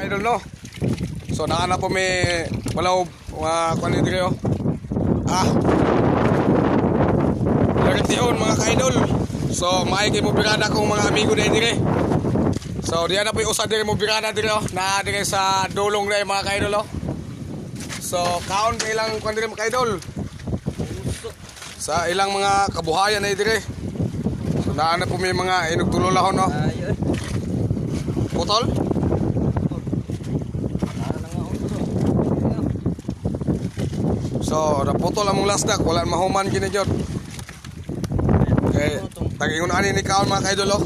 idol no. So naana po may wala mga kuan diri oh. Lagatihon mga ka-idol. So maigi mo birada kong mga amigo diri. So diyan na po yung usa diri mo birada diri oh, na diri sa dulong diri mga ka-idol oh. So kaon kay ilang kuan diri mga ka-idol. Sa ilang mga kabuhayan na diri. So naana po may mga inugtulolahon no. Putol? So, naputol among lasdak, wala mahuman gini jud. Okay, tagingon ani ni kaon mga ka-idol oh.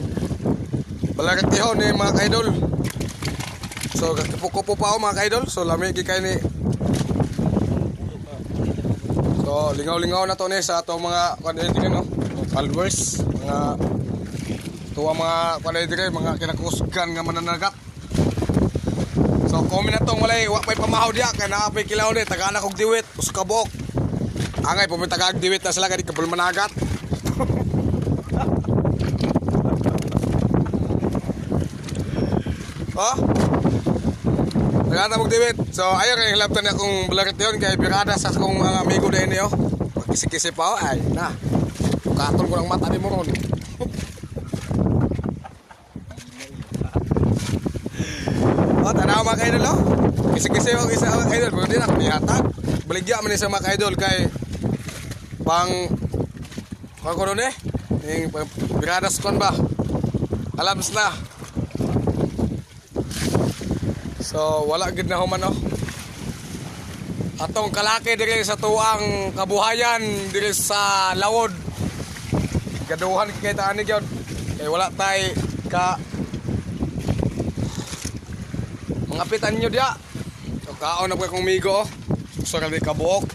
Balagatihon ni mga ka-idol. So, kakipuko pa mga ka-idol. So, lami gi kay ni. So, lingaw-lingaw na to ni sa ato mga kandidato no. Followers, mga tuwa mga kandidato mga kinakusgan nga mananagat. So comment na tong walay wa pay pamahaw diya kay naa pay kilaw ni taga na kog diwit uskabok. Angay pumunta kag diwit na sila kadi kabul managat. Oh. Taga na kog diwit. So ayo kay hilabtan ni akong balagat yon kay birada sa akong mga amigo dinhi oh. Kisi-kisi pa oh ay na. Katon ko lang mata ni mo ron. Oh, tanaw mga ka-idol oh. Kisi-kisi ako isa mga ka-idol. Pero di na ako nihatag. Baligya man isa mga ka-idol kay pang ko doon eh. Yung biradas kon ba. Alams na. So wala gid na human oh. Atong kalaki diri sa tuang kabuhayan diri sa Lawod. Gaduhan kay taani gyud. Kay wala tay ka mga pitan nyo diya. So kaon na po akong migo. Gusto ka rin kabuok.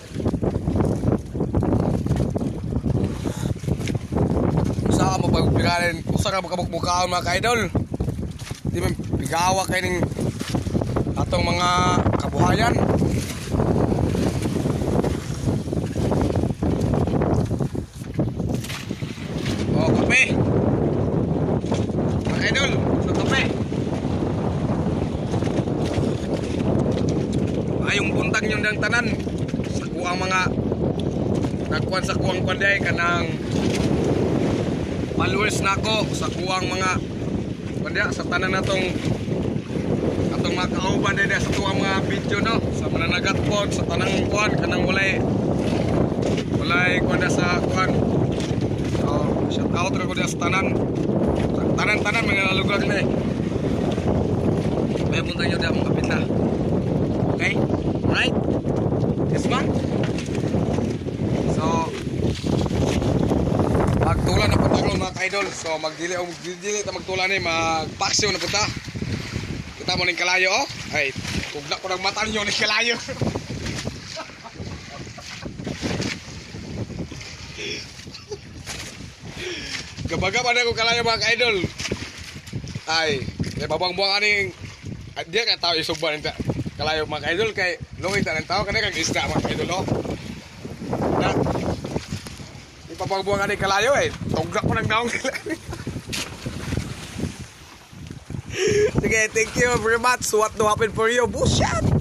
Usa ka mo pagpirarin. Usa ka mo kabuk-bukaon mga ka-idol. Di man pigawa kayo ng atong mga kabuhayan. Oh, kape. Mga ka-idol, so kape. Ayong buntag nyo ng tanan sa kuang mga nagkuhan sa kuang panday kanang followers nako sa kuang mga pandya sa tanan natong atong mga kauban diri sa tuang mga video no sa mananagat pod sa tanang kuan kanang walay kuan sa kuan. So shout out ra ko sa tanan mga lugar ni. May buntag nyo di akong kapita. Okay? Right? Yes ba? So magtulan na po mga ka-idol. So magdili ta magtulan ni magpaksyo na po ta. Kita mo ning kalayo oh. Ay, tugna ko ng mata niyo ning kalayo. Gabaga pa na ko kalayo mga ka-idol. Ay, babang-buang aning dia ka tao isugban nita. Kalayo mga ka-idol kay luoy ta ng tao kanay kag isda mga ka-idol oh. Na ipapagbuang ani kalayo eh. Tugak ko nang daong kalayo. Sige, thank you very much. What do happen for you? Bullshit!